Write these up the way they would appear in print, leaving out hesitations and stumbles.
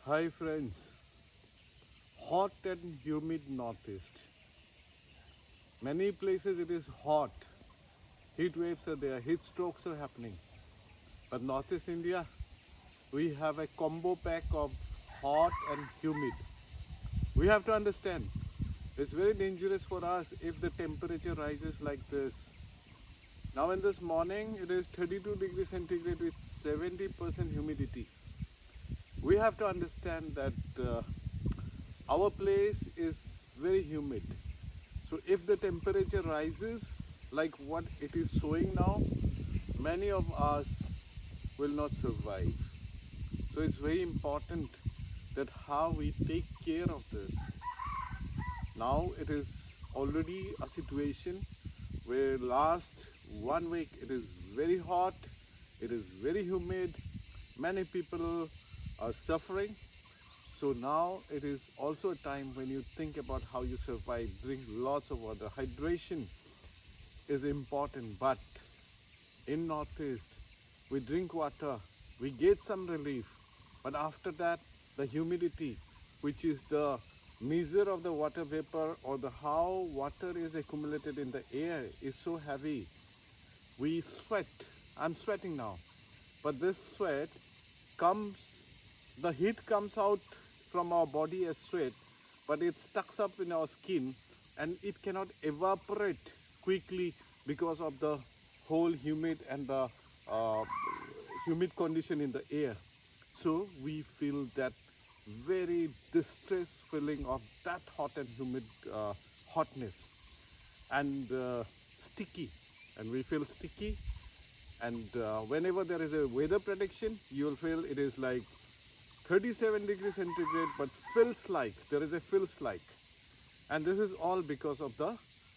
Hi friends, hot and humid northeast. Many places it is hot, heat waves are there, heat strokes are happening. But northeast India, we have a combo pack of hot and humid. We have to understand, it's very dangerous for us if the temperature rises like this. Now in this morning, it is 32 degrees centigrade with 70% humidity. We have to understand that our place is very humid. So if the temperature rises like what it is showing now, many of us will not survive. So it's very important that how we take care of this. Now it is already a situation where last 1 week it is very hot, it is very humid, many people are suffering. So now it is also a time when you think about how you survive, drink lots of water. Hydration is important, but in Northeast, we drink water, we get some relief, but after that, the humidity, which is the measure of the water vapor or the how water is accumulated in the air, is so heavy. We sweat. I'm sweating now, but this sweat comes, the heat comes out from our body as sweat, but it stucks up in our skin and it cannot evaporate quickly because of the whole humid and the humid condition in the air. So we feel that very distress feeling of that hot and humid hotness and sticky, and we feel sticky. And whenever there is a weather prediction, you will feel it is like 37 degrees centigrade, but feels like, there is a feels like. And this is all because of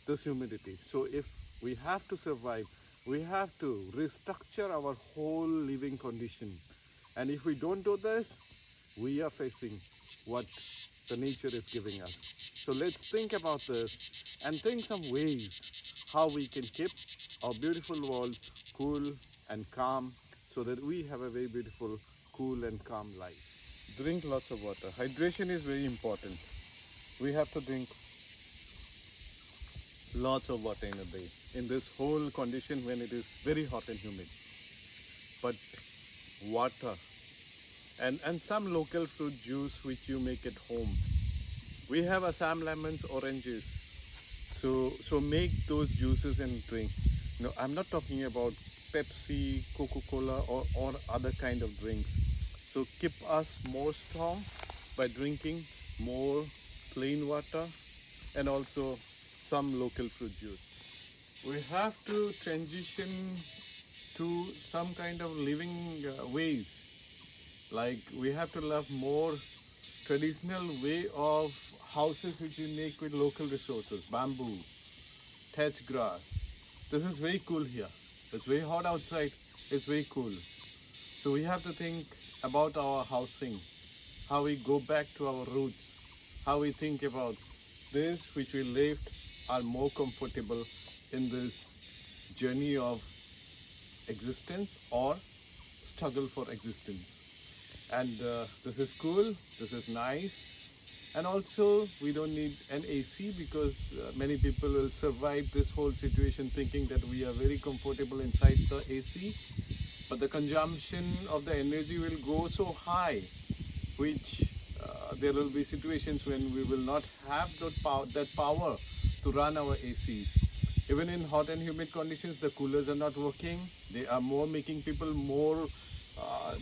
this humidity. So if we have to survive, we have to restructure our whole living condition. And if we don't do this, we are facing what the nature is giving us. So let's think about this and think some ways how we can keep our beautiful world cool and calm so that we have a very beautiful, cool and calm life. Drink lots of water. Hydration is very important. We have to drink lots of water in a day in this whole condition when it is very hot and humid. But water and some local fruit juice which you make at home. We have Assam lemons, oranges. So make those juices and drink. No, I'm not talking about Pepsi, Coca-Cola or other kind of drinks. So keep us more strong by drinking more plain water and also some local fruit juice. We have to transition to some kind of living ways. Like we have to love more traditional way of houses which we make with local resources, bamboo, thatch grass. This is very cool here. It's very hot outside, it's very cool. So we have to think about our housing, how we go back to our roots, how we think about this which we lived are more comfortable in this journey of existence or struggle for existence. And this is cool, this is nice, and also we don't need an AC because many people will survive this whole situation thinking that we are very comfortable inside the AC, but the consumption of the energy will go so high, which there will be situations when we will not have that power to run our ACs. Even in hot and humid conditions, the coolers are not working. They are more making people more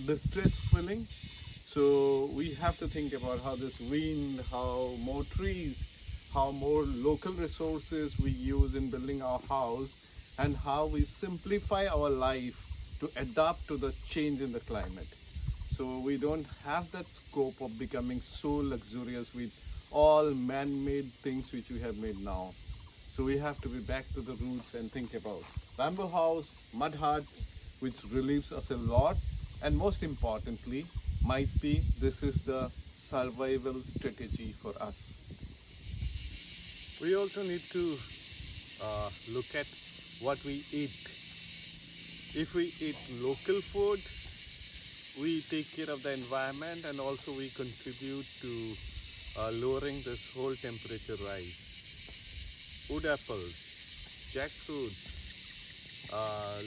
distress feeling. So we have to think about how this wind, how more trees, how more local resources we use in building our house, and how we simplify our life to adapt to the change in the climate. So we don't have that scope of becoming so luxurious with all man-made things which we have made now. So we have to be back to the roots and think about bamboo house, mud huts, which relieves us a lot. And most importantly, might be this is the survival strategy for us. We also need to look at what we eat. If we eat local food, we take care of the environment, and also we contribute to lowering this whole temperature rise. Wood apples, jackfruit,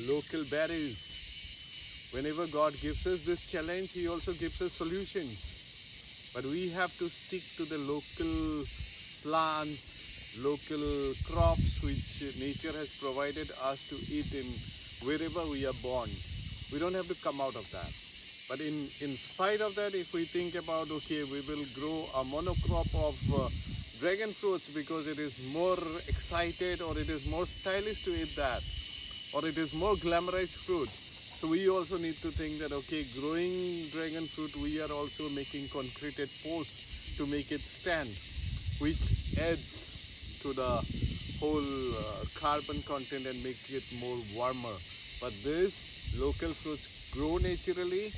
local berries. Whenever God gives us this challenge, He also gives us solutions. But we have to stick to the local plants, local crops which nature has provided us to eat in wherever we are born. We don't have to come out of that. But in spite of that, if we think about, okay, we will grow a monocrop of dragon fruits because it is more excited, or it is more stylish to eat that, or it is more glamorized fruit. So we also need to think that, okay, growing dragon fruit, we are also making concreted posts to make it stand, which adds to the whole carbon content and make it more warmer. But these local fruits grow naturally.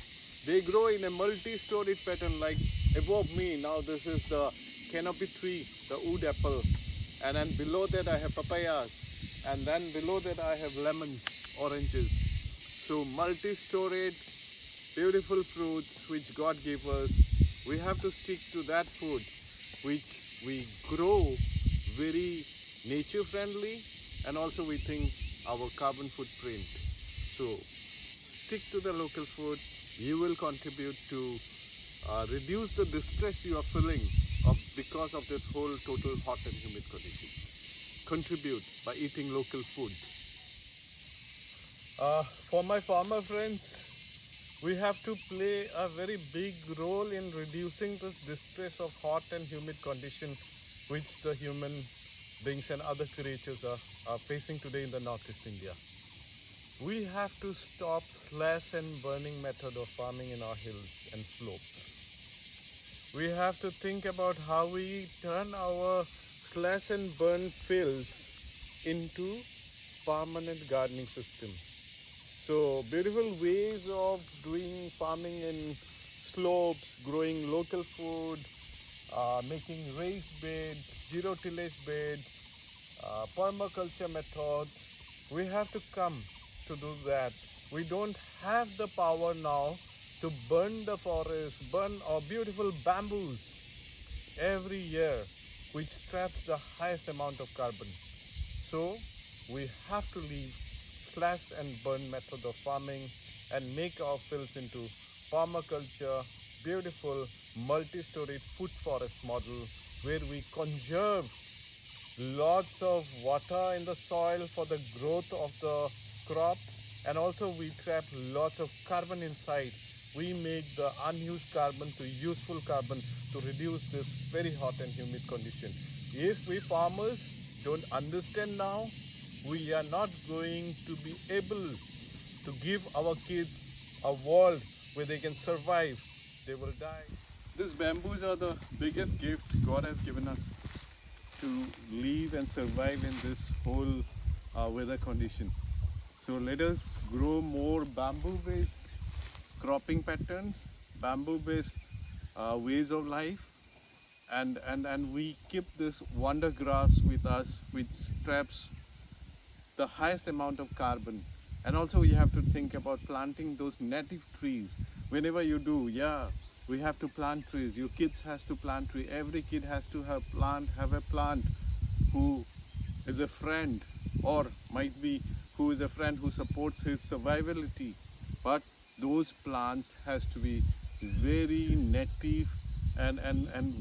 They grow in a multi-storied pattern like above me. Now this is the canopy tree, the wood apple. And then below that I have papayas. And then below that I have lemons, oranges. So multi-storied, beautiful fruits which God gave us. We have to stick to that food which we grow very nature friendly, and also we think our carbon footprint. So stick to the local food. You will contribute to reduce the distress you are feeling because of this whole total hot and humid condition. Contribute by eating local food. For my farmer friends, we have to play a very big role in reducing this distress of hot and humid condition which the human beings and other creatures are facing today in the Northeast India. We have to stop slash and burning method of farming in our hills and slopes. We have to think about how we turn our slash and burn fields into permanent gardening system. So beautiful ways of doing farming in slopes, growing local food, making raised beds, zero tillage beds, permaculture methods. We have to come to do that. We don't have the power now to burn the forest, burn our beautiful bamboos every year, which traps the highest amount of carbon. So we have to leave slash and burn method of farming and make our fields into permaculture, beautiful multi-storied food forest model where we conserve lots of water in the soil for the growth of the crop, and also we trap lots of carbon inside. We make the unused carbon to useful carbon to reduce this very hot and humid condition. If we farmers don't understand now, we are not going to be able to give our kids a world where they can survive. They will die. These bamboos are the biggest gift God has given us to live and survive in this whole weather condition. So let us grow more bamboo-based cropping patterns, bamboo-based ways of life, and we keep this wonder grass with us, which traps the highest amount of carbon. And also we have to think about planting those native trees. Whenever you do, we have to plant trees. Your kids has to plant tree. Every kid has to have a plant who is a friend, or might be who is a friend who supports his survivability. But those plants has to be very native, and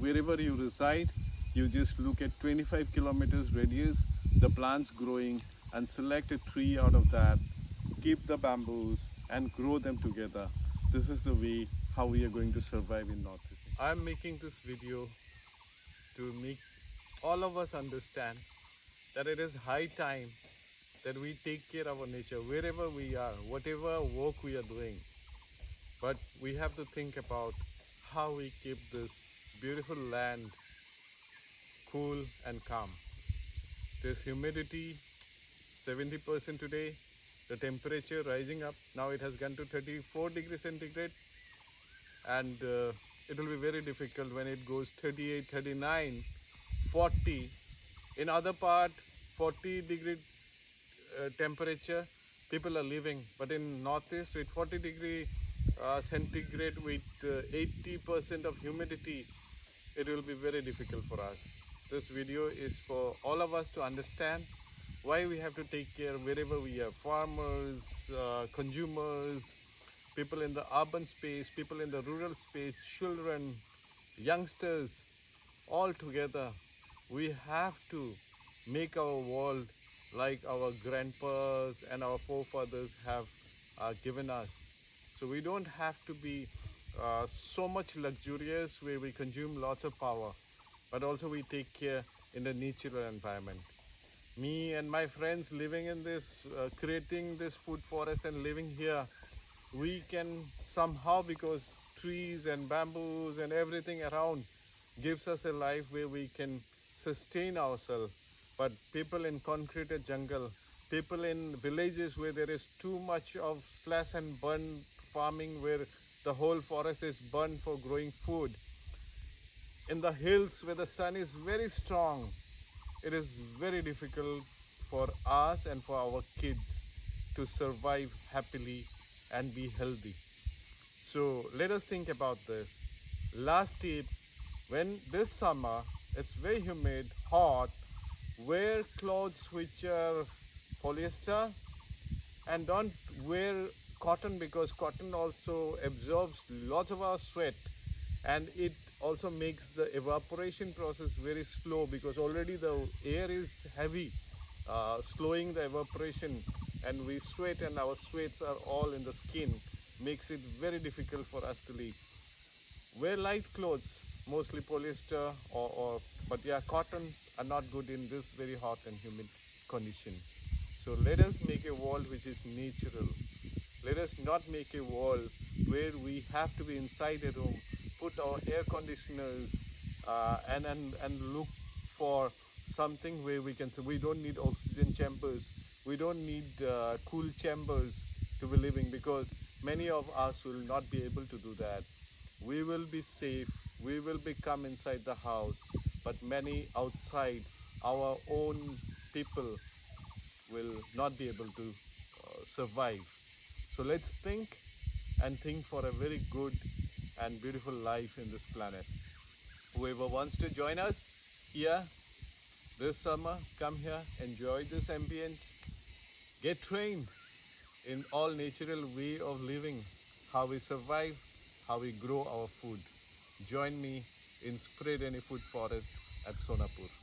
wherever you reside, you just look at 25 kilometers radius, the plants growing, and select a tree out of that, keep the bamboos and grow them together. This is the way how we are going to survive in Northeast. I am making this video to make all of us understand that it is high time that we take care of our nature wherever we are, whatever work we are doing. But we have to think about how we keep this beautiful land cool and calm. There's humidity 70% today, the temperature rising up. Now it has gone to 34 degrees centigrade, and it will be very difficult when it goes 38, 39, 40. In other part, 40 degree temperature, people are living. But in Northeast, with 40 degree centigrade with 80% of humidity, it will be very difficult for us. This video is for all of us to understand why we have to take care wherever we are, farmers, consumers, people in the urban space, people in the rural space, children, youngsters, all together. We have to make our world like our grandpas and our forefathers have given us. So we don't have to be so much luxurious where we consume lots of power, but also we take care in the natural environment. Me and my friends living in this, creating this food forest and living here, we can somehow, because trees and bamboos and everything around gives us a life where we can sustain ourselves. But people in concreted jungle, people in villages where there is too much of slash and burn farming, where the whole forest is burned for growing food, in the hills where the sun is very strong, it is very difficult for us and for our kids to survive happily and be healthy. So let us think about this. Last tip, when this summer it's very humid, hot, wear clothes which are polyester, and don't wear cotton, because cotton also absorbs lots of our sweat, and it also makes the evaporation process very slow, because already the air is heavy, slowing the evaporation, and we sweat and our sweats are all in the skin, makes it very difficult for us to live. Wear light clothes, mostly polyester, but yeah, cottons are not good in this very hot and humid condition. So let us make a world which is natural. Let us not make a world where we have to be inside a room, put our air conditioners, and look for something where we can. So we don't need oxygen chambers. We don't need cool chambers to be living, because many of us will not be able to do that. We will be safe. We will become inside the house, but many outside, our own people, will not be able to survive. So let's think and think for a very good and beautiful life in this planet. Whoever wants to join us here this summer, come here, enjoy this ambience, get trained in all natural way of living, how we survive, how we grow our food. Join me in Spread Any Food Forest at Sonapur.